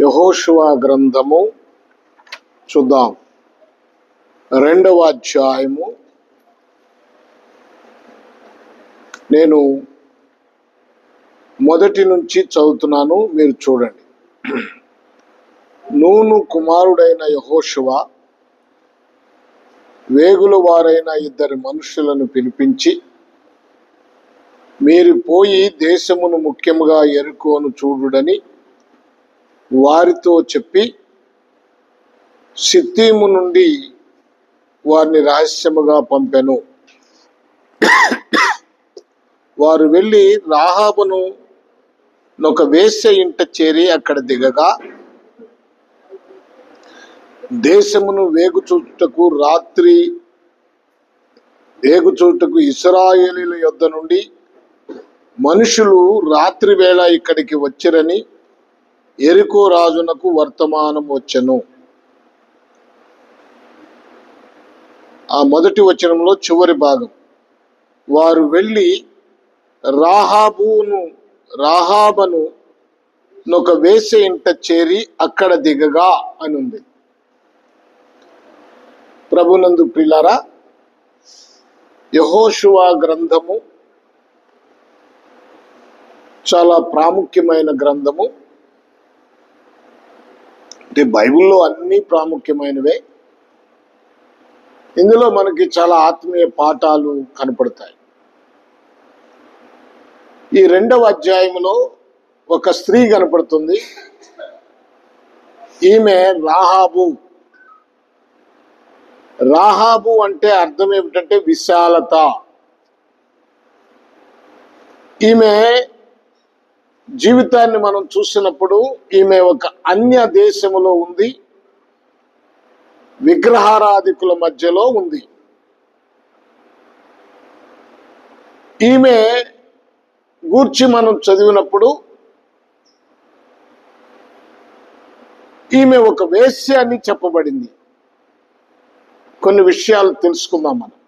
యెహోషువ గ్రంథము చూద్దాం. 2వ అధ్యాయము. నేను మొదటి నుంచి చదువుతున్నాను, మీరు చూడండి. నూను కుమారుడైన యెహోషువ వేగుల వారైన 2 మనుషులను పిలిపించి, మీరు పోయి దేశమును ముఖ్యముగా యెరికోను చూడుడని వారితో చెప్పి, సిత్తీము నుండి వారిని రహస్యముగా పంపెను. వారు వెళ్ళి రాహాబును ఒక వేశ్య ఇంట చేరి అక్కడ దిగగా, దేశమును వేగుచూటకు ఇశ్రాయేలీయుల యొద్ద నుండి మనుషులు రాత్రి వేళ ఇక్కడికి వచ్చిరని యెరికో రాజునకు వర్తమానం వచ్చెను. ఆ మొదటి వచనంలో చివరి భాగం, వారు వెళ్ళి రాహాబను ఒక వేశ్య ఇంట చేరి అక్కడ దిగగా అని ఉంది. ప్రభునందు ప్రియులారా, యెహోషువ గ్రంథము చాలా ప్రాముఖ్యమైన గ్రంథము. అంటే బైబిల్లో అన్ని ప్రాముఖ్యమైనవే. ఇందులో మనకి చాలా ఆత్మీయ పాఠాలు కనపడతాయి. ఈ 2వ అధ్యాయంలో ఒక స్త్రీ కనపడుతుంది. ఈమె రాహాబు అంటే అర్థం ఏమిటంటే విశాలత. ఈమె జీవితాన్ని మనం చూసినప్పుడు ఈమె ఒక అన్య దేశములో ఉంది, విగ్రహారాధికుల మధ్యలో ఉంది. ఈమె గూర్చి మనం చదివినప్పుడు ఈమె ఒక వేశ్య అని చెప్పబడింది. కొన్ని విషయాలు తెలుసుకుందాం మనం.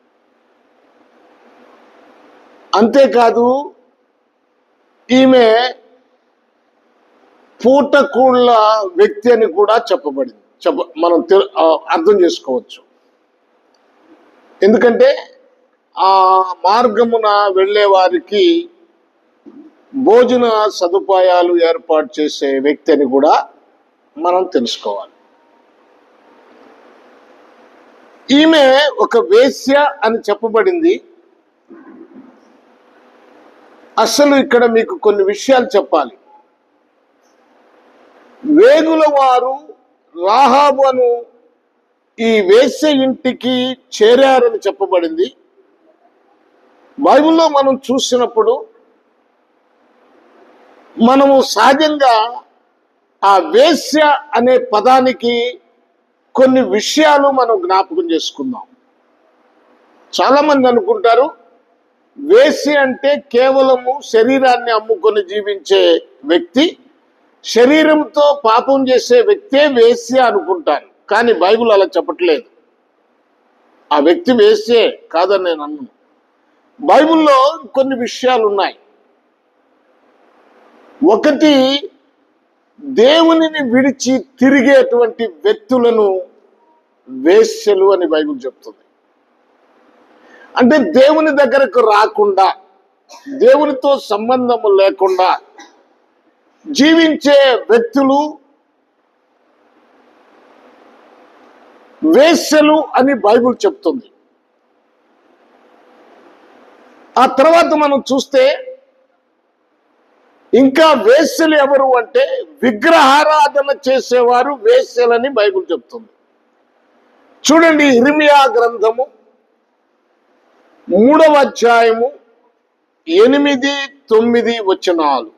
అంతేకాదు, ఈమె పూటకూళ్ళ వ్యక్తి అని కూడా చెప్పబడింది. మనం అర్థం చేసుకోవచ్చు. ఎందుకంటే ఆ మార్గమున వెళ్ళే వారికి భోజన సదుపాయాలు ఏర్పాటు చేసే వ్యక్తి అని కూడా మనం తెలుసుకోవాలి. ఈమె ఒక వేశ్య అని చెప్పబడింది. అసలు ఇక్కడ మీకు కొన్ని విషయాలు చెప్పాలి. వేగుల వారు రాహాబు అను ఈ వేశ్య ఇంటికి చేరారని చెప్పబడింది. బైబిల్లో మనం చూసినప్పుడు మనము సహజంగా ఆ వేశ్య అనే పదానికి కొన్ని విషయాలు మనం జ్ఞాపకం చేసుకుందాం. చాలా మంది అనుకుంటారు వేశ్య అంటే కేవలము శరీరాన్ని అమ్ముకొని జీవించే వ్యక్తి, శరీరంతో పాపం చేసే వ్యక్తే వేశ్య అనుకుంటారు. కానీ బైబిల్ అలా చెప్పట్లేదు. ఆ వ్యక్తి వేశ్యే కాదని నేను అన్నాను. బైబిల్లో కొన్ని విషయాలు ఉన్నాయి. ఒకటి, దేవునిని విడిచి తిరిగేటువంటి వ్యక్తులను వేశ్యలు అని బైబిల్ చెప్తుంది. అంటే దేవుని దగ్గరకు రాకుండా, దేవునితో సంబంధము లేకుండా జీవించే వ్యక్తులు వేశ్యలు అని బైబిల్ చెప్తుంది. ఆ తర్వాత మనం చూస్తే ఇంకా వేశ్యలు ఎవరు అంటే విగ్రహారాధన చేసేవారు వేశ్యలని బైబిల్ చెప్తుంది. చూడండి, ఇర్మియా గ్రంథము 3వ అధ్యాయము 8-9 వచనాలు.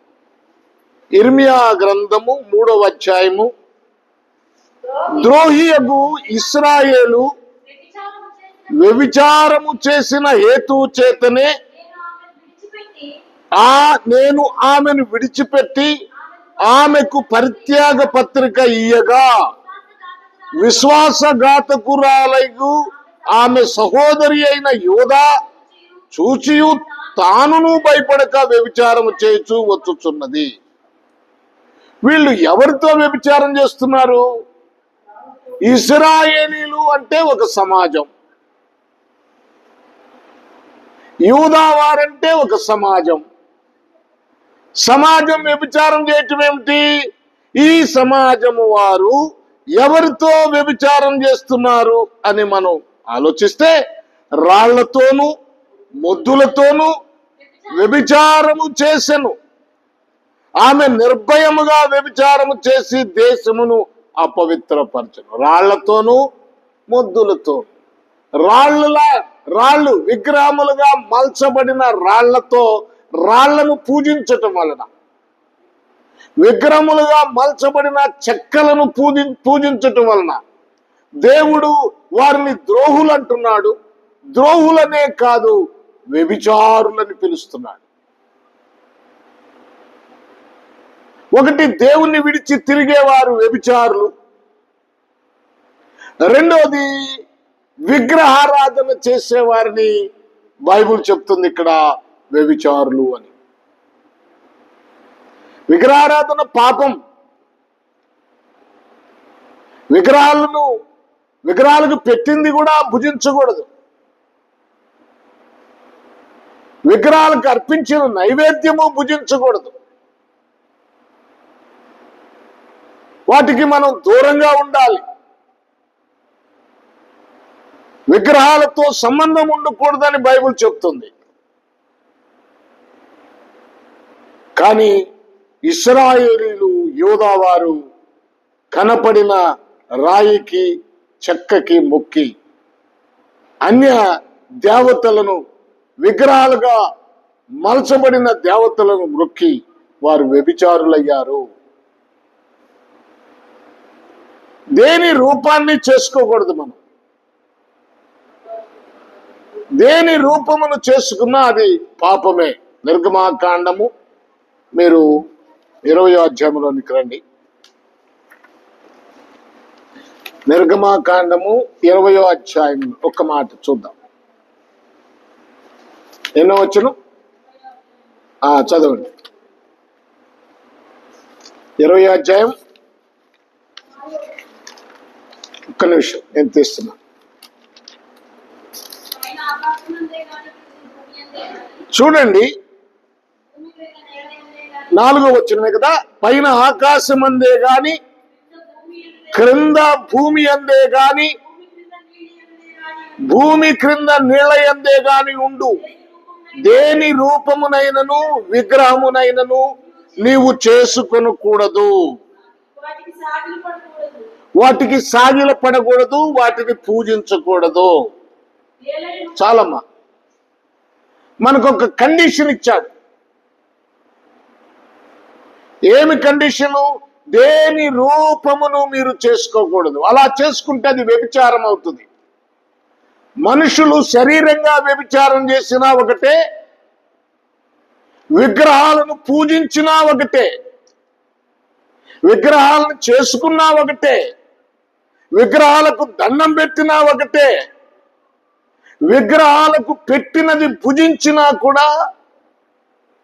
ఇర్మియా గ్రంథము 3వ అధ్యాయము, ద్రోహియగు ఇశ్రాయేలు వ్యభిచారము చేసిన హేతువు చేతనే నేను ఆమెను విడిచిపెట్టి ఆమెకు పరిత్యాగ పత్రిక ఇయ్యగా, విశ్వాసఘాతకురాలైగు ఆమె సహోదరి అయిన యోధా చూచియు తానును భయపడక వ్యభిచారము చేయుచు వచ్చుచున్నది. వీళ్ళు ఎవరితో వ్యభిచారం చేస్తున్నారు? ఇశ్రాయేలీలు అంటే ఒక సమాజం, యూదా వారంటే ఒక సమాజం. సమాజం వ్యభిచారం చేయటం ఏమిటి? ఈ సమాజము వారు ఎవరితో వ్యభిచారం చేస్తున్నారు అని మనం ఆలోచిస్తే రాళ్లతోనూ మొద్దులతోనూ వ్యభిచారము చేసెను. ఆమె నిర్భయముగా వ్యభిచారము చేసి దేశమును అపవిత్రపరచను. రాళ్లతోనూ మొద్దులతో, రాళ్ళు విగ్రహములుగా మలచబడిన రాళ్లతో, రాళ్లను పూజించటం వలన, విగ్రహములుగా మలచబడిన చెక్కలను పూజించటం వలన దేవుడు వారిని ద్రోహులు అంటున్నాడు. ద్రోహులనే కాదు, వ్యభిచారులని పిలుస్తున్నాడు. ఒకటి, దేవుణ్ణి విడిచి తిరిగేవారు వ్యభిచారులు. రెండోది, విగ్రహారాధన చేసేవారిని బైబిల్ చెప్తుంది ఇక్కడ వ్యభిచారులు అని. విగ్రహారాధన పాపం. విగ్రహాలకు పెట్టింది కూడా భుజించకూడదు. విగ్రహాలకు అర్పించిన నైవేద్యము భుజించకూడదు. వాటికి మనం దూరంగా ఉండాలి. విగ్రహాలతో సంబంధం ఉండకూడదని బైబిల్ చెప్తుంది. కానీ ఇశ్రాయేలీలు, యూదా వారు కనపడిన రాయికి చెక్కకి మొక్కి అన్య దేవతలను, విగ్రహాలుగా మలచబడిన దేవతలను మొక్కి వారు వ్యభిచారులయ్యారు. దేని రూపాన్ని చేసుకోకూడదు. మనం దేని రూపమును చేసుకున్నా అది పాపమే. నిర్గమాకాండము మీరు 20వ అధ్యాయంలోనికి రండి. నిర్గమాకాండము 20వ అధ్యాయం ఒక్క మాట చూద్దాం. ఎన్నో వచనం? చదవండి. 20వ అధ్యాయం. ఒక్క నిమిషం నేను తీస్తున్నా. చూడండి, 4వ వచనమే కదా. పైన ఆకాశం అందే గాని, క్రింద భూమి అందే గాని, భూమి క్రింద నీళ్ళ అందే గాని ఉండు దేని రూపమునైనను విగ్రహమునైనను నీవు చేసుకొనకూడదు. వాటికి సాగిల పడకూడదు, వాటిని పూజించకూడదు. చాలమ్మా. మనకు ఒక కండిషన్ ఇచ్చాడు. ఏమి కండిషను? దేని రూపమును మీరు చేసుకోకూడదు. అలా చేసుకుంటే అది వ్యభిచారం అవుతుంది. మనుషులు శరీరంగా వ్యభిచారం చేసినా ఒకటే, విగ్రహాలను పూజించినా ఒకటే, విగ్రహాలను చేసుకున్నా ఒకటే, విగ్రహాలకు దండం పెట్టినా ఒకటే, విగ్రహాలకు పెట్టినది భుజించినా కూడా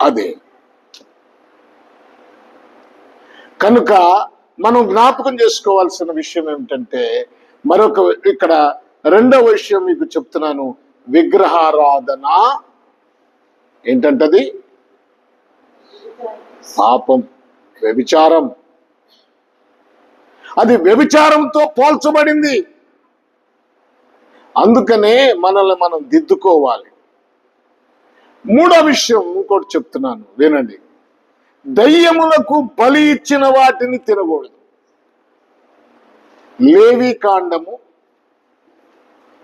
అదే. కనుక మనం జ్ఞాపకం చేసుకోవాల్సిన విషయం ఏమిటంటే, మరొక ఇక్కడ రెండవ విషయం మీకు చెప్తున్నాను. విగ్రహారాధన ఏంటంటది? పాపం, వ్యభిచారం. అది వ్యభిచారంతో పోల్చబడింది. అందుకనే మనల్ని మనం దిద్దుకోవాలి. మూడో విషయం ఇంకోటి చెప్తున్నాను, వినండి. దయ్యములకు బలి ఇచ్చిన వాటిని తినకూడదు. లేవి కాండము,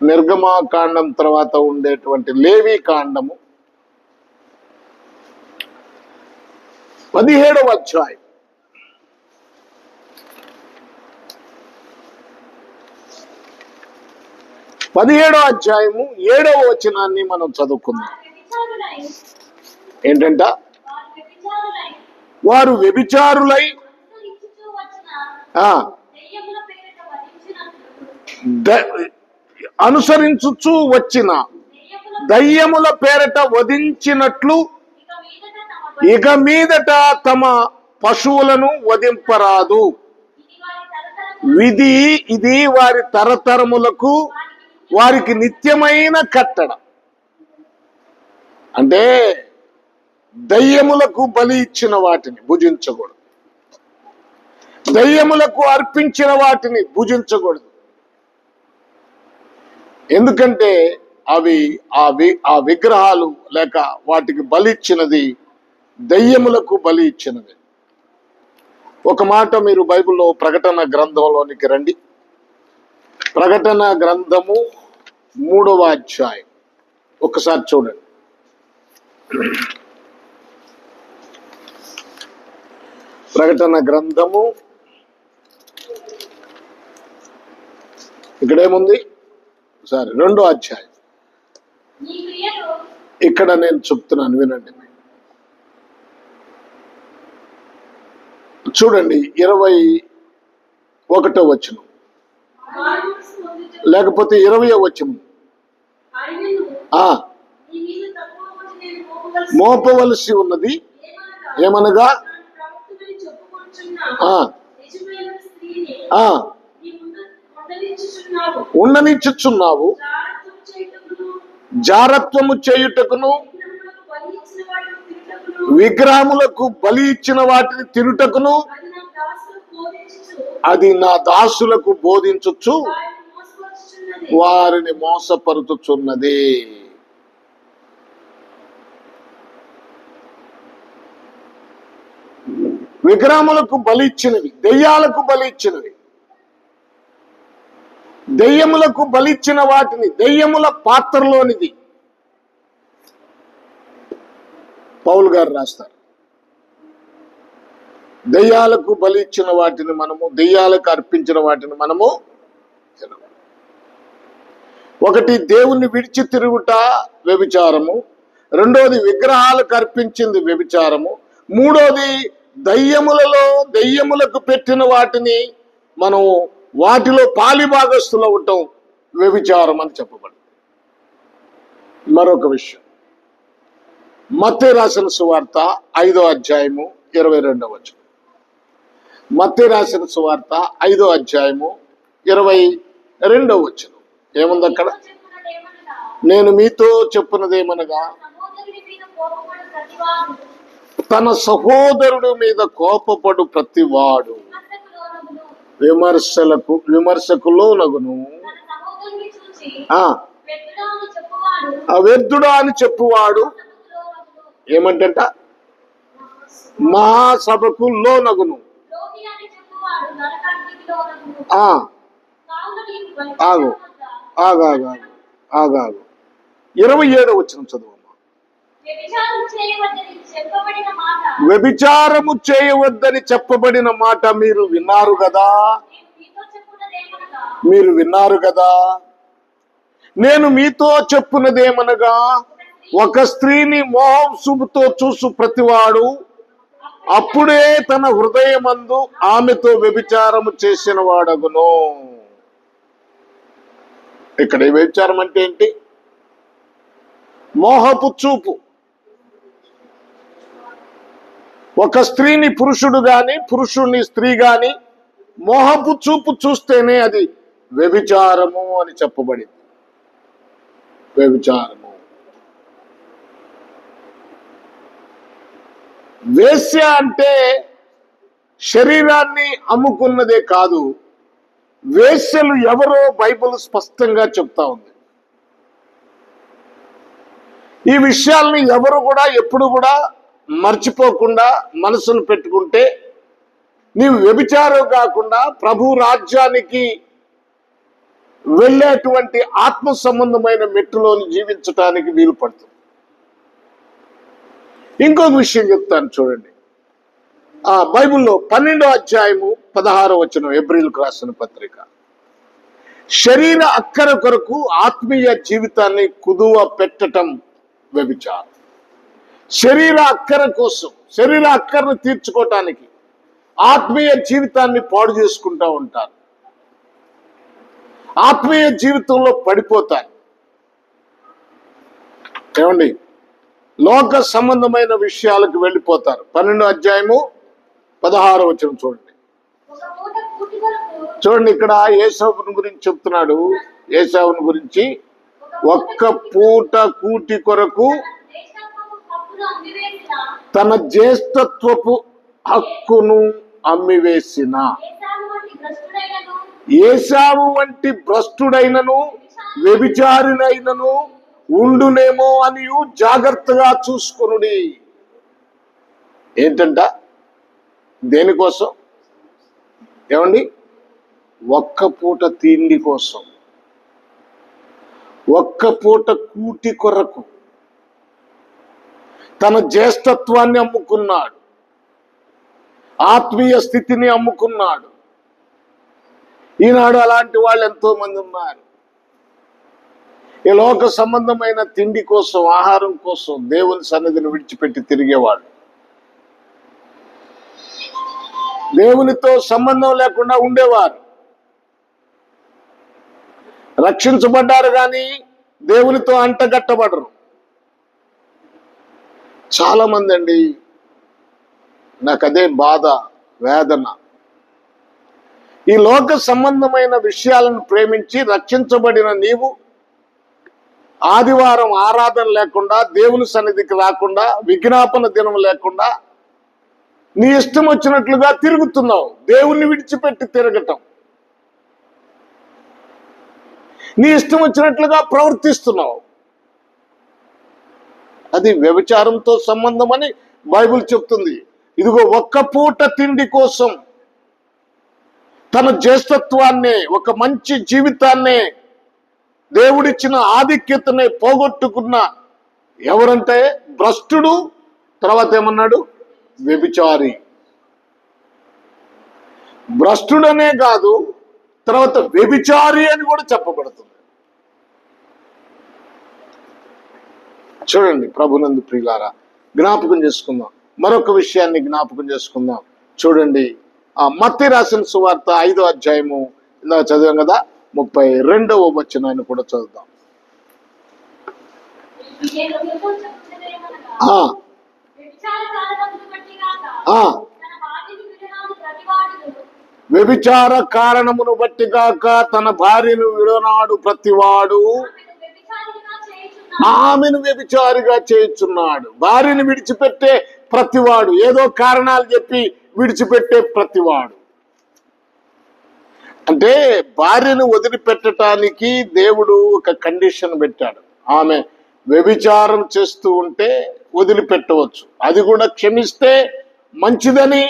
నిర్గమాకాండం తర్వాత ఉండేటువంటి లేవి కాండము 17వ అధ్యాయం. 17వ అధ్యాయము 7వ వచనాన్ని మనం చదువుకుందాం. ఏంటంట? వారు వ్యభిచారులై అనుసరించుచు వచ్చిన దయ్యముల పేరట వధించినట్లు ఇక మీదట తమ పశువులను వధింపరాదు. ఇది వారి తరతరములకు వారికి నిత్యమైన కట్టడ. అంటే దయ్యములకు బలి ఇచ్చిన వాటిని భుజించకూడదు, దయ్యములకు అర్పించిన వాటిని భుజించకూడదు. ఎందుకంటే అవి ఆ విగ్రహాలు లేక వాటికి బలి ఇచ్చినది దయ్యములకు బలి ఇచ్చినది. ఒక మాట మీరు బైబిల్లో ప్రకటన గ్రంథంలోనికి రండి. ప్రకటన గ్రంథము 3వ అధ్యాయం ఒకసారి చూడండి. ప్రకటన గ్రంథము ఇక్కడేముంది? 2వ అధ్యాయం. ఇక్కడ నేను చెప్తున్నాను, వినండి. చూడండి 21వ వచనం లేకపోతే 20వ వచనం. మోపవలసి ఉన్నది ఏమనగా ఉండనిచ్చుచున్నావు, జారత్వము చేయుటకును విగ్రహములకు బలి ఇచ్చిన వాటిని తినుటకును అది నా దాసులకు బోధించుచు వారిని మోసపరుచుచున్నది. విగ్రహములకు బలి ఇచ్చినవి, దెయ్యాలకు బలి ఇచ్చినవి, దెయ్యములకు బలిచ్చిన వాటిని, దెయ్యముల పాత్రలోనిది పౌలు గారు రాస్తారు. దెయ్యాలకు బలి ఇచ్చిన వాటిని మనము, దెయ్యాలకు అర్పించిన వాటిని మనము తినము. ఒకటి దేవుణ్ణి విడిచి తిరుగుట వ్యభిచారము, రెండోది విగ్రహాలకు అర్పించింది వ్యభిచారము, మూడోది దెయ్యములకు పెట్టిన వాటిని మనం వాటిలో పాలిభాగస్తులు అవటం వ్యభిచారం అని చెప్పబడింది. మరొక విషయం, మత్తయి రాసిన సువార్త 5వ అధ్యాయము 22వ వచనం. మత్తయి రాసిన సువార్త 5వ అధ్యాయము 22వ వచనం ఏముంది అక్కడ? నేను మీతో చెప్పున్నదేమనగా తన సహోదరుడు మీద కోపపడు ప్రతివాడు విమర్శకు లోనగును, వ్యర్థుడా అని చెప్పువాడు ఏమంటంట? మహాసభకు లోనగును. ఆగు ఆగాగు ఆగాగు 27వ వచనం చదువు. వ్యభిచారము చేయవద్దని చెప్పబడిన మాట మీరు విన్నారు కదా, మీరు విన్నారు కదా. నేను మీతో చెప్పున్నదేమనగా ఒక స్త్రీని మోహం చూపుతో చూసు ప్రతివాడు అప్పుడే తన హృదయమందు ఆమెతో వ్యభిచారము చేసిన వాడగును. ఇక్కడ వ్యభిచారం అంటే ఏంటి? మోహపు చూపు. ఒక స్త్రీని పురుషుడు గాని, పురుషుడిని స్త్రీ గాని మోహపు చూపు చూస్తేనే అది వ్యభిచారము అని చెప్పబడింది. వ్యభిచారము. వేశ్య అంటే శరీరాన్ని అమ్ముకున్నదే కాదు, వేశ్యలు ఎవరో బైబిల్ స్పష్టంగా చెప్తా ఉంది. ఈ విషయాల్ని ఎవరు కూడా ఎప్పుడు కూడా మర్చిపోకుండా మనసును పెట్టుకుంటే నీవు వ్యభిచారం కాకుండా ప్రభు రాజ్యానికి వెళ్ళేటువంటి ఆత్మ సంబంధమైన మెట్టులోని జీవించటానికి వీలు పడుతుంది. ఇంకొక విషయం చెప్తాను చూడండి. బైబిల్లో 12వ అధ్యాయము 16వ వచనం, ఏప్రిల్కు రాసిన పత్రిక. శరీర అక్కర కొరకు ఆత్మీయ జీవితాన్ని కుదువ పెట్టటం వ్యభిచారం. శరీర అక్కర కోసం, శరీర అక్కరను తీర్చుకోవటానికి ఆత్మీయ జీవితాన్ని పాడు చేసుకుంటూ ఉంటారు. ఆత్మీయ జీవితంలో పడిపోతారు. ఏమండి? లోక సంబంధమైన విషయాలకు వెళ్ళిపోతారు. 12వ అధ్యాయము 16వ వచనం చూడండి. చూడండి, ఇక్కడ ఏసావుని గురించి చెప్తున్నాడు. ఏసావుని గురించి, ఒక్క పూట కూటి కొరకు తన జ్యేష్ఠత్వపు హక్కును అమ్మివేసిన ఏసావు వంటి భ్రష్టుడైనను వ్యభిచారినైనను ఉండునేమో అని జాగ్రత్తగా చూసుకొనుడి. ఏంటంట? దేనికోసం? ఏమండి? ఒక్క పూట తిండి కోసం, ఒక్క పూట కూటి కొరకు తన జ్యేష్ఠత్వాన్ని అమ్ముకున్నాడు, ఆత్మీయ స్థితిని అమ్ముకున్నాడు. ఈనాడు అలాంటి వాళ్ళు ఎంతో మంది ఉన్నారు. ఈ లోక సంబంధమైన తిండి కోసం, ఆహారం కోసం దేవుని సన్నిధిని విడిచిపెట్టి తిరిగేవాళ్ళు, దేవునితో సంబంధం లేకుండా ఉండేవారు. రక్షించబడ్డారు కానీ దేవునితో అంటగట్టబడరు. చాలా మంది అండి, నాకు అదే బాధ, వేదన. ఈ లోక సంబంధమైన విషయాలను ప్రేమించి రక్షించబడిన నీవు ఆదివారం ఆరాధన లేకుండా, దేవుని సన్నిధికి రాకుండా, విజ్ఞాపన దినం లేకుండా నీ ఇష్టం వచ్చినట్లుగా తిరుగుతున్నావు. దేవుణ్ణి విడిచిపెట్టి తిరగటం, నీ ఇష్టం వచ్చినట్లుగా ప్రవర్తిస్తున్నావు. అది వ్యభిచారంతో సంబంధం అని బైబిల్ చెప్తుంది. ఇదిగో, ఒక్క పూట తిండి కోసం తన జ్యేష్ఠత్వాన్ని, ఒక మంచి జీవితాన్ని, దేవుడిచ్చిన ఆధిక్యతని పోగొట్టుకున్న ఎవరంటే భ్రష్టుడు. తర్వాత ఏమన్నాడు? వ్యభిచారి. భ్రష్టుడనే కాదు, తర్వాత వ్యభిచారి అని కూడా చెప్పబడుతుంది. చూడండి, ప్రభునందు ప్రియులారా, జ్ఞాపకం చేసుకుందాం. మరొక విషయాన్ని జ్ఞాపకం చేసుకుందాం. చూడండి, మత్తయి రాసిన సువార్త 5వ అధ్యాయము, ఇందాక చదివాం కదా, 32వ వచనాన్ని కూడా చదువుదాం. వ్యభిచార కారణమును బట్టి గాక తన భార్యను విడనాడు ప్రతివాడు ఆమెను వ్యభిచారిగా చేయుచున్నాడు. భార్యను విడిచిపెట్టే ప్రతివాడు, ఏదో కారణాలు చెప్పి విడిచిపెట్టే ప్రతివాడు. అంటే భార్యను వదిలిపెట్టడానికి దేవుడు ఒక కండిషన్ పెట్టాడు. ఆమె వ్యభిచారం చేస్తూ ఉంటే వదిలిపెట్టవచ్చు, అది కూడా క్షమిస్తే మంచిదని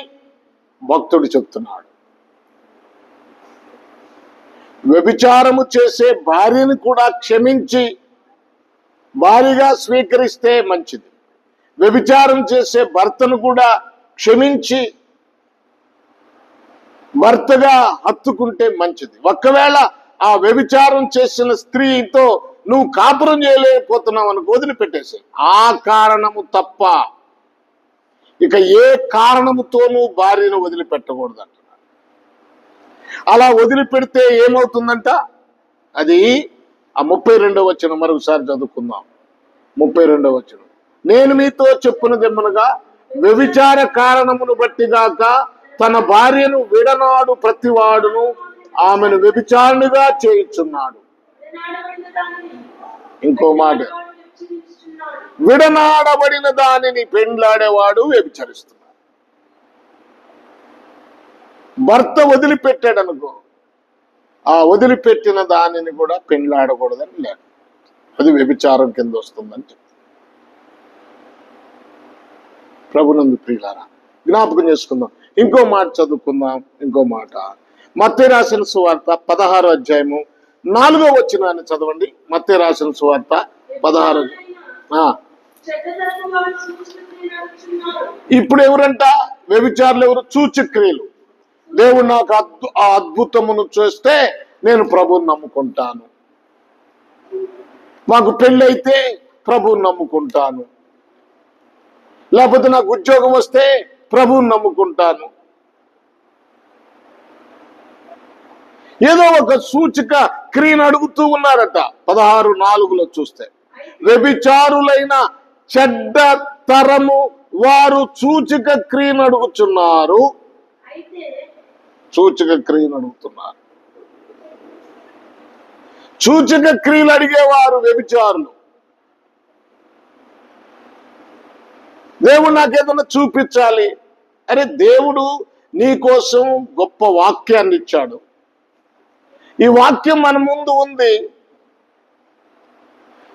భక్తుడు చెప్తున్నాడు. వ్యభిచారము చేసే భార్యను కూడా క్షమించి భార్యగా స్వీకరిస్తే మంచిది. వ్యభిచారం చేసే భర్తను కూడా క్షమించి భర్తగా హత్తుకుంటే మంచిది. ఒకవేళ ఆ వ్యభిచారం చేసిన స్త్రీతో నువ్వు కాపురం చేయలేకపోతున్నావు అనుకో, వదిలిపెట్టేసి. ఆ కారణము తప్ప ఇక ఏ కారణముతోనూ భార్యను వదిలిపెట్టకూడదు అంటున్నాడు. అలా వదిలిపెడితే ఏమవుతుందంట? అది ఆ 32వ వచనం మరొకసారి చదువుకుందాం. 32వ వచనం, నేను మీతో చెప్పునదేమనగా వ్యభిచార కారణమును బట్టి గాక తన భార్యను విడనాడు ప్రతివాడును ఆమెను వ్యభిచారునిగా చేయుచున్నాడు. ఇంకో మాట, విడనాడబడిన దానిని పెండ్లాడేవాడు వ్యభిచరిస్తున్నాడు. భర్త వదిలిపెట్టాడు అనుకో, ఆ వదిలిపెట్టిన దానిని కూడా పెండ్లాడకూడదని లేదు, అది వ్యభిచారం కింద వస్తుందని చెప్తారు. ప్రభునందు ప్రియులారా, జ్ఞాపకం చేసుకుందాం. ఇంకో మాట చదువుకుందాం. ఇంకో మాట, మత్తయి రాసిన సువార్త 16వ అధ్యాయము 4వ వచనాన్ని చదవండి. మత్తయి రాసిన సువార్త 16. ఇప్పుడు ఎవరంట? వ్యభిచారులు ఎవరు? సూచక్రియలు. దేవుడు నాకు ఆ అద్భుతమును చేస్తే నేను ప్రభువుని నమ్ముకుంటాను, మాకు పెళ్ళైతే ప్రభువుని నమ్ముకుంటాను, లేకపోతే నాకు ఉద్యోగం వస్తే ప్రభువుని నమ్ముకుంటాను. ఏదో ఒక సూచక క్రియను అడుగుతూ ఉన్నారట. 16:4 చూస్తే, వ్యభిచారులైన చెడ్డ తరము వారు సూచక క్రియను అడుగుచున్నారు, సూచక క్రియలు అడుగుతున్నారు. సూచక క్రియలు అడిగేవారు వ్యభిచారులు. దేవుడు నాకేదన్నా చూపించాలి. అరే, దేవుడు నీ కోసం గొప్ప వాక్యాన్ని ఇచ్చాడు. ఈ వాక్యం మన ముందు ఉంది.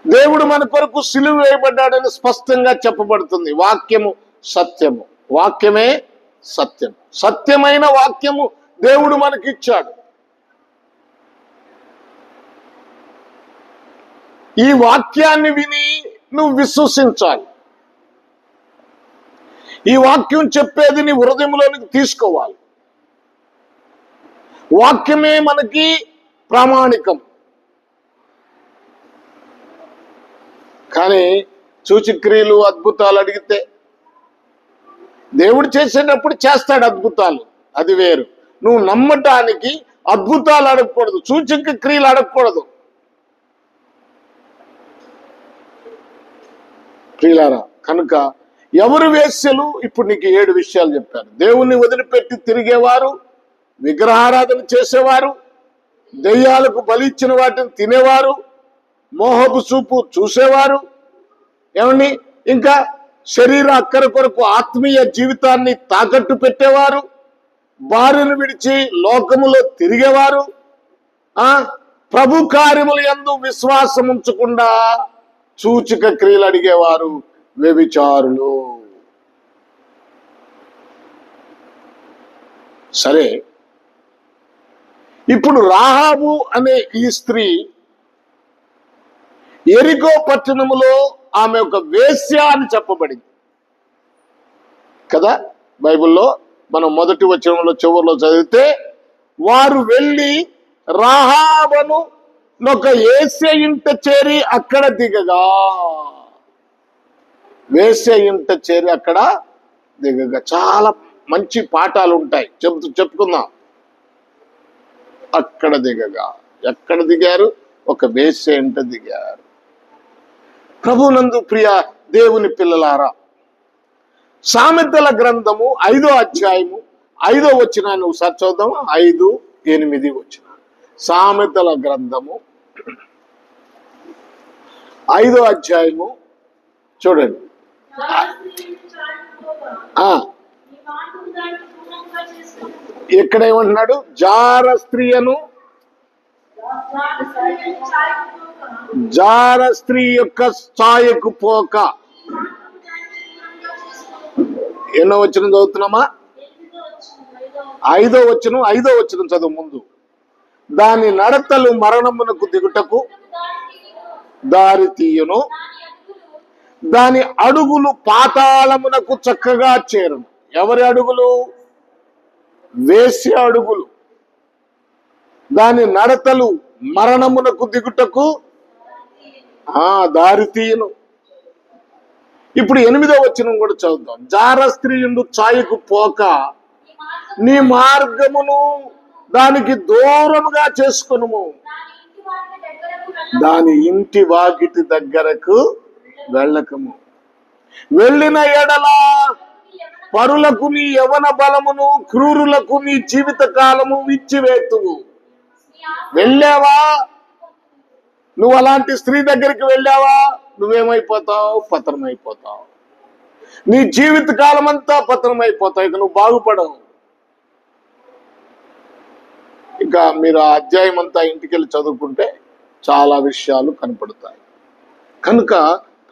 దేవుడు మన కొరకు సిలువ వేయబడ్డాడని స్పష్టంగా చెప్పబడుతుంది. వాక్యము సత్యము, వాక్యమే సత్యం. సత్యమైన వాక్యము దేవుడు మనకిచ్చాడు. ఈ వాక్యాన్ని విని నువ్వు విశ్వసించాలి. ఈ వాక్యం చెప్పేది నీ హృదయంలోనికి తీసుకోవాలి. వాక్యమే మనకి ప్రామాణికం. కానీ సూచక్రియలు అద్భుతాలు అడిగితే దేవుడు చేసేటప్పుడు చేస్తాడు అద్భుతాలు, అది వేరు. నువ్వు నమ్మటానికి అద్భుతాలు అడగకూడదు, సూచక క్రియలు అడగకూడదు. ప్రియులారా, కనుక ఎవరు వేశ్యలు? ఇప్పుడు నీకు 7 విషయాలు చెప్పారు. దేవుణ్ణి వదిలిపెట్టి తిరిగేవారు, విగ్రహారాధన చేసేవారు, దెయ్యాలకు బలి ఇచ్చిన వాటిని తినేవారు, మోహపు చూపు చూసేవారు, ఏమండి, ఇంకా శరీర అక్కర కొరకు ఆత్మీయ జీవితాన్ని తాకట్టు పెట్టేవారు, భార్యను విడిచి లోకములో తిరిగేవారు, ప్రభు కార్యముల యందు విశ్వాసం ఉంచకుండా సూచక క్రియలు అడిగేవారు వ్యభిచారులు. సరే, ఇప్పుడు రాహాబు అనే ఈ స్త్రీ యెరికో పట్టణములో ఆమె ఒక వేశ్య అని చెప్పబడింది కదా. బైబిల్లో మనం మొదటి వచనంలో చివరిలో చదివితే, వారు వెళ్ళి రాహాబను ఒక వేశ్య ఇంట చేరి అక్కడ దిగగా, వేశ్య ఇంట చేరి అక్కడ దిగగా. చాలా మంచి పాఠాలు ఉంటాయి, చెప్పుకుందాం. అక్కడ దిగగా, ఎక్కడ దిగారు? ఒక వేశ్య ఇంట దిగారు. ప్రభునందు ప్రియ దేవుని పిల్లలారా, సామెతల గ్రంథము 5వ అధ్యాయము 5వ వచనాన్ని ఒకసారి చూద్దాం. 5:8 వచనాలు. సామెతల గ్రంథము 5వ అధ్యాయము చూడండి. ఇక్కడ ఏమంటున్నాడు? జార స్త్రీయను, జార స్త్రీ యొక్క ఛాయకు పోక. ఎన్నో వచనం చదువుతున్నామా? 5వ వచనం. 5వ వచనం చదువు ముందు. దాని నడతలు మరణమునకు దిగుటకు దారి తీయును, దాని అడుగులు పాతాళమునకు చక్కగా చేరును. ఎవరి అడుగులు? వేశ్య అడుగులు. దాని నడతలు మరణమునకు దిగుటకు దారి తీయును. ఇప్పుడు 8వ వచనం కూడా చదువుతాం. జార స్త్రీయుండు ఛాయకు పోక నీ మార్గమును దానికి దూరముగా చేసుకొనుము, దాని ఇంటి వాకిటి దగ్గరకు వెళ్ళకము. వెళ్ళిన ఎడల పరులకు నీ యవన బలమును, క్రూరులకు నీ జీవిత కాలము విచ్చివేతువు. వెళ్ళావా? నువ్వు అలాంటి స్త్రీ దగ్గరికి వెళ్ళావా? నువ్వేమైపోతావు? పతనమైపోతావు. నీ జీవిత కాలం అంతా పతనమైపోతావు. ఇక నువ్వు బాగుపడవు. ఇక మీరు ఆ అధ్యాయం అంతా ఇంటికి వెళ్ళి చదువుకుంటే చాలా విషయాలు కనపడతాయి. కనుక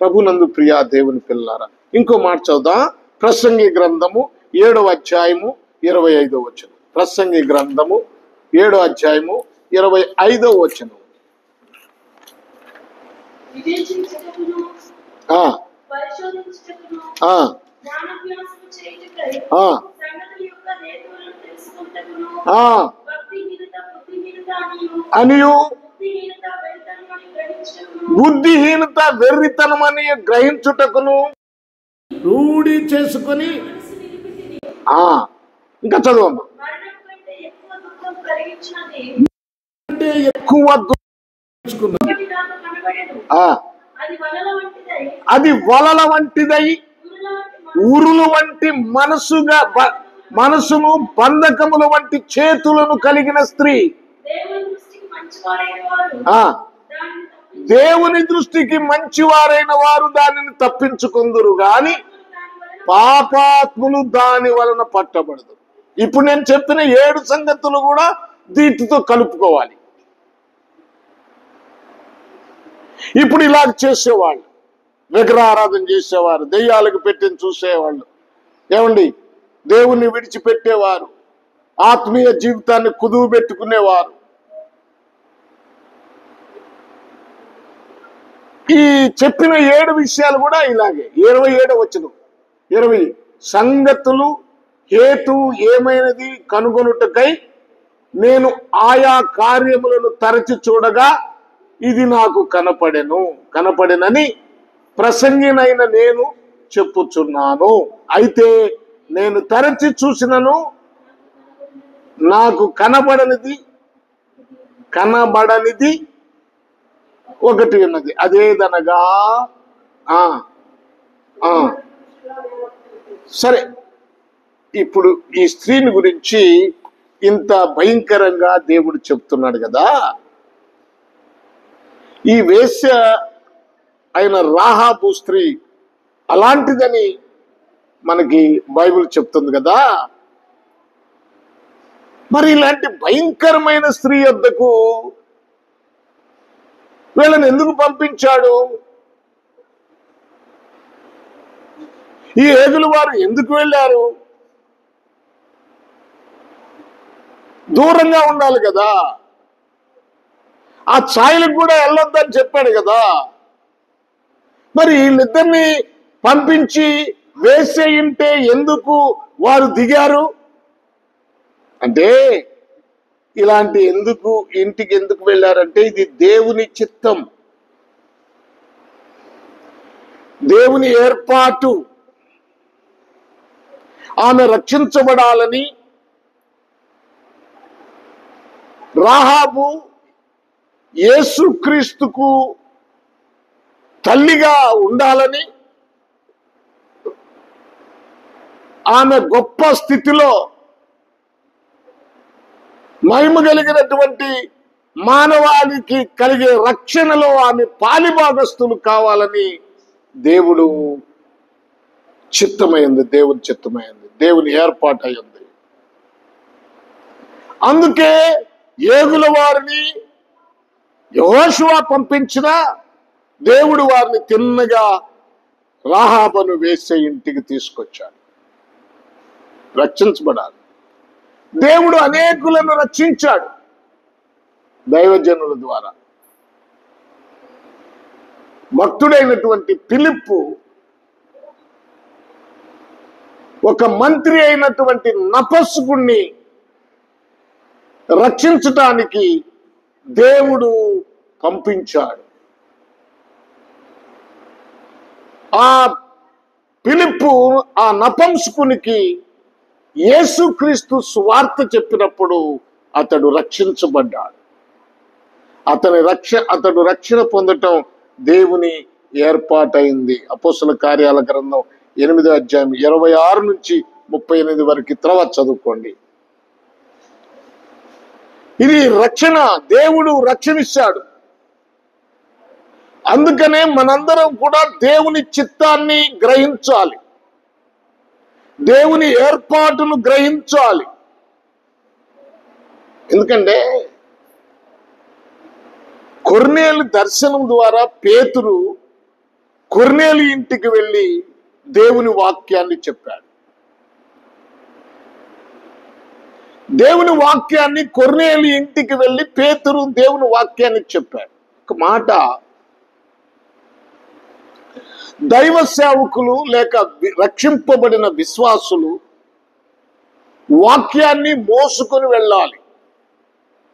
ప్రభునందు ప్రియా దేవుని పిల్లారా, ఇంకో మాట చదువుదాం. ప్రసంగి గ్రంథము 7వ అధ్యాయము 25వ వచనం. ప్రసంగి గ్రంథము 7వ అధ్యాయము 25వ వచనం. అనియు బుద్ధిహీనత వెర్రితనమని గ్రహించుటకును రూఢి చేసుకొని. ఇంకా చదవమ్మా. అంటే ఎక్కువ అది వలల వంటిదై ఉరుల వంటి మనసుగా మనసును బంధకముల వంటి చేతులను కలిగిన స్త్రీ. దేవుని దృష్టికి మంచివారైన వారు దానిని తప్పించుకుందురు గాని పాపాత్ములు దాని వలన పట్టబడదు. ఇప్పుడు నేను చెప్పిన 7 సంగతులు కూడా దీటితో కలుపుకోవాలి. ఇప్పుడు ఇలా చేసేవాళ్ళు, విగ్రహారాధన చేసేవారు, దెయ్యాలకు పెట్టి చూసేవాళ్ళు, ఏమండి దేవుణ్ణి విడిచిపెట్టేవారు, ఆత్మీయ జీవితాన్ని కుదువు పెట్టుకునేవారు. ఈ చెప్పిన 7 విషయాలు కూడా ఇలాగే. 27వ వచనం 20 సంగతులు హేతు ఏమైనది కనుగొనుటకై నేను ఆయా కార్యములను తరచి చూడగా ఇది నాకు కనపడెనని ప్రసంగినైన నేను చెప్పుచున్నాను. అయితే నేను తరచి చూసినను నాకు కనబడనిది ఒకటి ఉన్నది. అదేదనగా సరే, ఇప్పుడు ఈ స్త్రీని గురించి ఇంత భయంకరంగా దేవుడు చెప్తున్నాడు కదా. ఈ వేశ్య అయిన రాహాబు స్త్రీ అలాంటిదని మనకి బైబిల్ చెప్తుంది కదా. మరి ఇలాంటి భయంకరమైన స్త్రీ వద్దకు వీళ్ళని ఎందుకు పంపించాడు? ఈ ఏగులు వారు ఎందుకు వెళ్ళారు? దూరంగా ఉండాలి కదా, ఆ ఛాయలకు కూడా వెళ్ళొద్దని చెప్పాడు కదా. మరి వీళ్ళిద్దరిని పంపించి వేసేయింటే ఎందుకు వారు దిగారు అంటే, ఇలాంటి ఇంటికి ఎందుకు వెళ్ళారంటే ఇది దేవుని చిత్తం, దేవుని ఏర్పాటు. ఆమె రక్షించబడాలని, రాహాబు యేసుక్రీస్తుకు తల్లిగా ఉండాలని, ఆమె గొప్ప స్థితిలో మహిమ కలిగినటువంటి మానవాళికి కలిగే రక్షణలో ఆమె పాలిభాగస్తులు కావాలని దేవుడు చిత్తమైంది, దేవుని చిత్తమైంది, దేవుని ఏర్పాటైంది. అందుకే ఏగుల వారిని యెహోషువ పంపించిన దేవుడు వారిని తిన్నగా రాహాబును వేసే ఇంటికి తీసుకొచ్చాడు. రక్షించబడాలి. దేవుడు అనేకులను రక్షించాడు దైవజనుల ద్వారా. భక్తుడైనటువంటి ఫిలిప్పు ఒక మంత్రి అయినటువంటి నపుంసకుణ్ణి రక్షించటానికి దేవుడు పంపించాడు. ఆ ఫిలిప్పు ఆ నపుంసకునికి యేసుక్రీస్తు సువార్త చెప్పినప్పుడు అతడు రక్షించబడ్డాడు. అతడు రక్షణ పొందటం దేవుని ఏర్పాటైంది. అపోస్తల కార్యాల గ్రంథం 8వ అధ్యాయం 26 నుంచి 38 వరకు తర్వాత చదువుకోండి. ఇది రక్షణ, దేవుడు రక్షణిస్తాడు. అందుకనే మనందరం కూడా దేవుని చిత్తాన్ని గ్రహించాలి, దేవుని ఏర్పాటును గ్రహించాలి. ఎందుకంటే కొర్నేలు దర్శనం ద్వారా పేతురు కొర్నేలు ఇంటికి వెళ్ళి దేవుని వాక్యాన్ని చెప్పాడు. దేవుని వాక్యాన్ని కొర్నేలు ఇంటికి వెళ్ళి పేతురు దేవుని వాక్యాన్ని చెప్పాడు. ఒక మాట, దైవ సేవకులు లేక రక్షింపబడిన విశ్వాసులు వాక్యాన్ని మోసుకొని వెళ్ళాలి.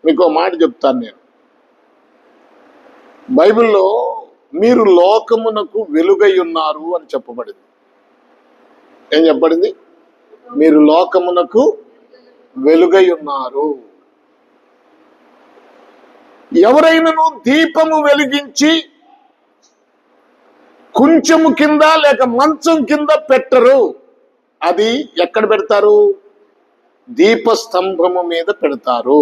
మీకు మాట చెప్తాను నేను. బైబిల్లో మీరు లోకమునకు వెలుగై ఉన్నారు అని చెప్పబడింది. ఏం చెప్పబడింది? మీరు లోకమునకు వెలుగై ఉన్నారు. ఎవరైనాను దీపము వెలిగించి కొంచెము కింద లేక మంచం కింద పెట్టరు. అది ఎక్కడ పెడతారు? దీపస్తంభము మీద పెడతారు.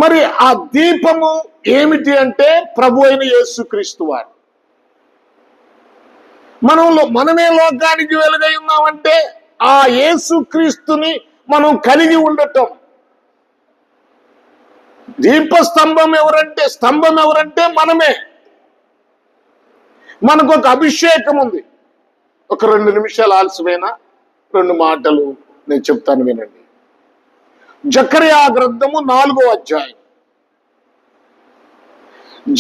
మరి ఆ దీపము ఏమిటి అంటే ప్రభు అయిన యేసుక్రీస్తు వారు. మనమే లోకానికి వెలుగై ఉన్నామంటే ఆ యేసుక్రీస్తుని మనం కలిగి ఉండటం. స్తంభం ఎవరంటే మనమే. మనకు ఒక అభిషేకం ఉంది. ఒక 2 నిమిషాలు ఆలస్యమైన 2 మాటలు నేను చెప్తాను, వినండి. జకర్యా గ్రంథము 4వ అధ్యాయం.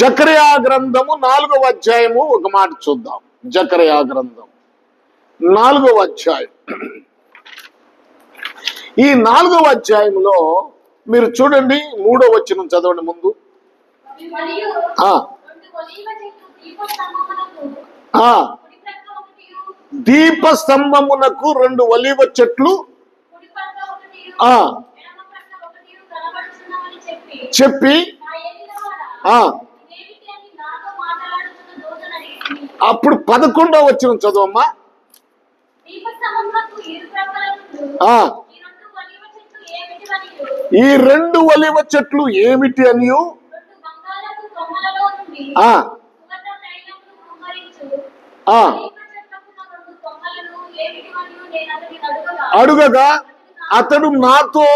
జకర్యా గ్రంథము 4వ అధ్యాయము ఒక మాట చూద్దాం. జకర్యా గ్రంథం 4వ అధ్యాయం. ఈ 4వ అధ్యాయంలో మీరు చూడండి, 3వ వచనం చదవండి ముందు. దీపస్తంభమునకు 2 ఒలీవ చెట్లు చెప్పి అప్పుడు 11వ వచనం చదవమ్మా. ఈ 2 ఒలీవ చెట్లు ఏమిటి అనియు అడుగగా అతడు నాతో,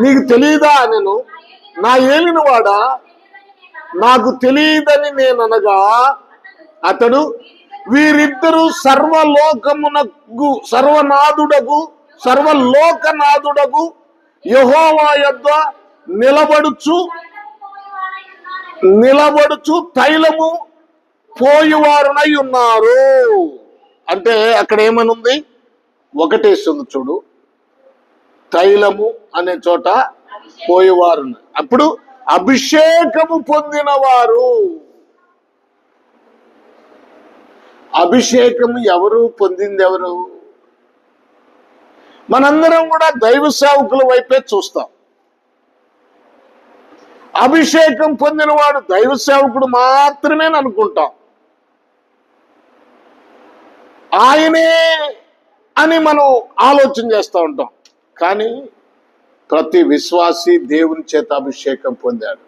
నీకు తెలియదా అనెను. నా ఏలినవాడా, నాకు తెలియదని నేననగా అతడు, వీరిద్దరూ సర్వలోకనాథుడగు యెహోవా యొద్ద నిలబడుచు తైలము పోయువారునై ఉన్నారు. అంటే అక్కడ ఏమనుంది? ఒకటేస్తుంది చూడు, తైలము అనే చోట పోయేవారు. అప్పుడు అభిషేకము పొందిన వారు. అభిషేకము పొందింది ఎవరు? మనందరం కూడా దైవ సేవకుల వైపే చూస్తాం. అభిషేకం పొందినవాడు దైవ సేవకుడు మాత్రమే అనుకుంటాం. ఆయనే అని మనం ఆలోచన చేస్తూ ఉంటాం. కానీ ప్రతి విశ్వాసి దేవుని చేత అభిషేకం పొందాడు.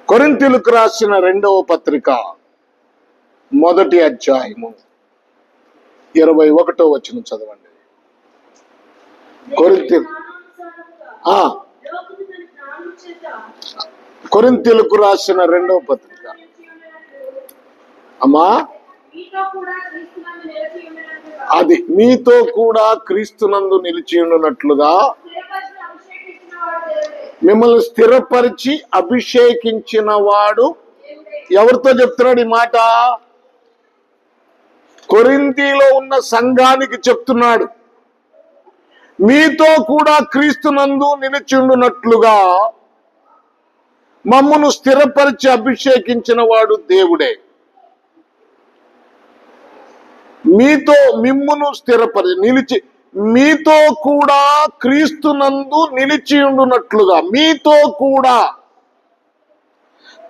కొరింథీయులకు రాసిన 2వ పత్రిక 1వ అధ్యాయము 21వ వచనం చదవండి. కొరింథీయులకు రాసిన 2వ పత్రిక. అమ్మా, అది మీతో కూడా క్రీస్తునందు నిలిచి ఉన్నట్లుగా మిమ్మల్ని స్థిరపరిచి అభిషేకించిన వాడు. ఎవరితో చెప్తున్నాడు ఈ మాట? కొరింథీలో ఉన్న సంఘానికి చెప్తున్నాడు. మీతో కూడా క్రీస్తునందు నిలిచి ఉన్నట్లుగా మమ్మను స్థిరపరిచి అభిషేకించిన వాడు దేవుడే. మిమ్మును మీతో కూడా క్రీస్తునందు నిలిచి ఉండునట్లుగా. మీతో కూడా.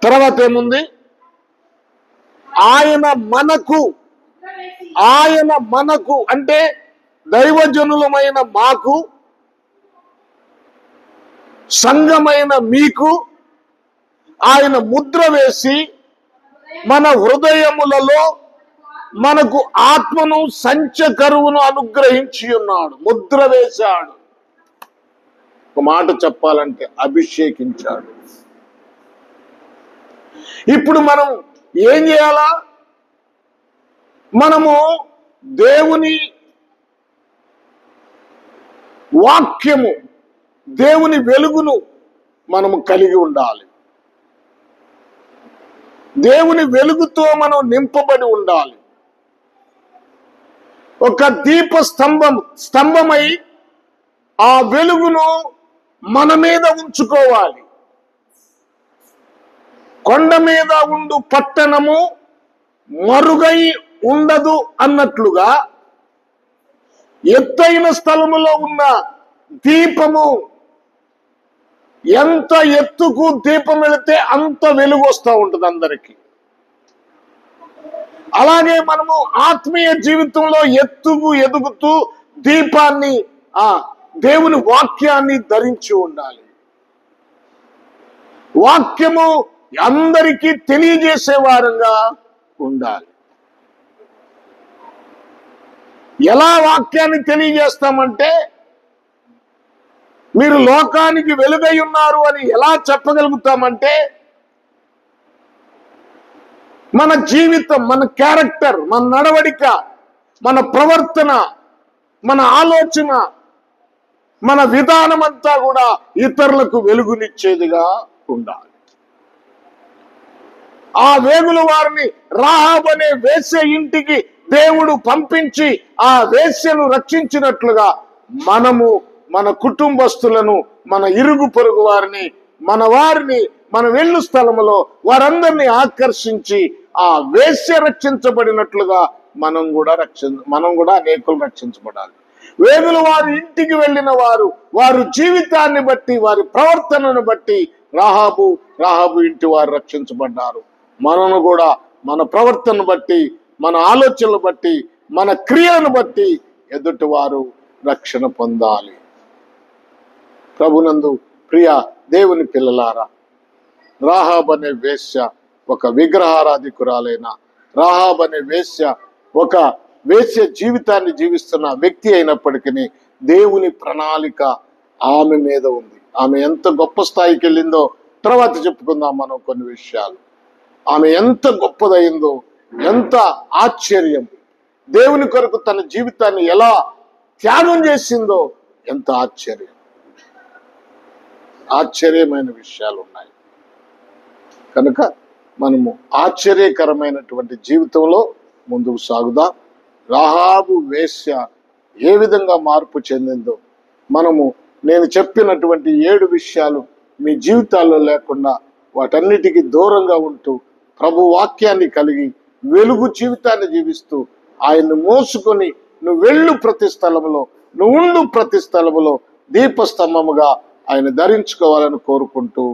తర్వాత ఏముంది? ఆయన మనకు అంటే దైవజనులమైన మాకు, సంఘమైన మీకు ఆయన ముద్ర వేసి మన హృదయములలో మనకు ఆత్మను సంచకరువును అనుగ్రహించి ఉన్నాడు. ముద్ర వేశాడు. ఒక మాట చెప్పాలంటే అభిషేకించాడు. ఇప్పుడు మనం ఏం చేయాలా? మనము దేవుని వాక్యము, దేవుని వెలుగును మనము కలిగి ఉండాలి. దేవుని వెలుగుతో మనం నింపబడి ఉండాలి. ఒక స్తంభమై ఆ వెలుగును మన మీద ఉంచుకోవాలి. కొండ మీద ఉండు పట్టణము మరుగై ఉండదు అన్నట్లుగా ఎత్తైన స్థలములో ఉన్న దీపము, ఎంత ఎత్తుకు దీపం వెళితే అంత వెలుగు వస్తూ ఉంటుంది అందరికి. అలాగే మనము ఆత్మీయ జీవితంలో ఎదుగుతూ దీపాన్ని, దేవుని వాక్యాన్ని ధరించి ఉండాలి. వాక్యము అందరికీ తెలియజేసే వారంగా ఉండాలి. ఎలా వాక్యాన్ని తెలియజేస్తామంటే, మీరు లోకానికి వెలుగై ఉన్నారు అని ఎలా చెప్పగలుగుతామంటే, మన జీవితం, మన క్యారెక్టర్, మన నడవడిక, మన ప్రవర్తన, మన ఆలోచన, మన విధానం అంతా కూడా ఇతరులకు వెలుగునిచ్చేదిగా ఉండాలి. ఆ వేగుల వారిని రాహాబు అనే వేశ్య ఇంటికి దేవుడు పంపించి ఆ వేశ్యను రక్షించినట్లుగా మనము మన కుటుంబస్తులను, మన ఇరుగు పొరుగు వారిని, మన వెళ్ళు స్థలములో వారందరినీ ఆకర్షించి ఆ వేశ్య రక్షించబడినట్లుగా మనం కూడా అనేకులు రక్షించబడాలి. వేగుల వారి ఇంటికి వెళ్ళిన వారి జీవితాన్ని బట్టి, వారి ప్రవర్తనను బట్టి రాహాబు ఇంటి వారు రక్షించబడ్డారు. మనను కూడా మన ప్రవర్తనను బట్టి, మన ఆలోచనలు బట్టి, మన క్రియలను బట్టి ఎదుటి వారు రక్షణ పొందాలి. ప్రభునందు ప్రియ దేవుని పిల్లలారా, రాహాబు అనే వేశ్య ఒక విగ్రహారాధికురాలైన రాహాబు అనే ఒక వేశ్య జీవితాన్ని జీవిస్తున్న వ్యక్తి అయినప్పటికీ దేవుని ప్రణాళిక ఆమె మీద ఉంది. ఆమె ఎంత గొప్ప స్థాయికి వెళ్ళిందో తర్వాత చెప్పుకుందాం మనం కొన్ని విషయాలు. ఆమె ఎంత గొప్పదైందో, ఎంత ఆశ్చర్యం, దేవుని కొరకు తన జీవితాన్ని ఎలా త్యాగం చేసిందో ఎంత ఆశ్చర్యమైన విషయాలు ఉన్నాయి. కనుక మనము ఆశ్చర్యకరమైనటువంటి జీవితంలో ముందుకు సాగుదాం. రాహాబు వేశ్య ఏ విధంగా మార్పు చెందిందో నేను చెప్పినటువంటి 7 విషయాలు మీ జీవితాల్లో లేకుండా వాటన్నిటికీ దూరంగా ఉంటూ ప్రభు వాక్యాన్ని కలిగి వెలుగు జీవితాన్ని జీవిస్తూ ఆయన్ని మోసుకొని నువ్వు వెళ్ళు ప్రతి స్థలములో, నువ్వు ఉండు ప్రతి స్థలములో దీపస్తంభముగా ఆయన ధరించుకోవాలని కోరుకుంటూ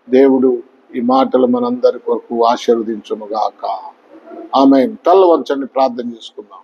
దేవుడు ఈ మాటలు మనందరి కొరకు ఆశీర్వదించునుగాక. ఆమేన్. తల వంచండి, ప్రార్థన చేసుకుందాం.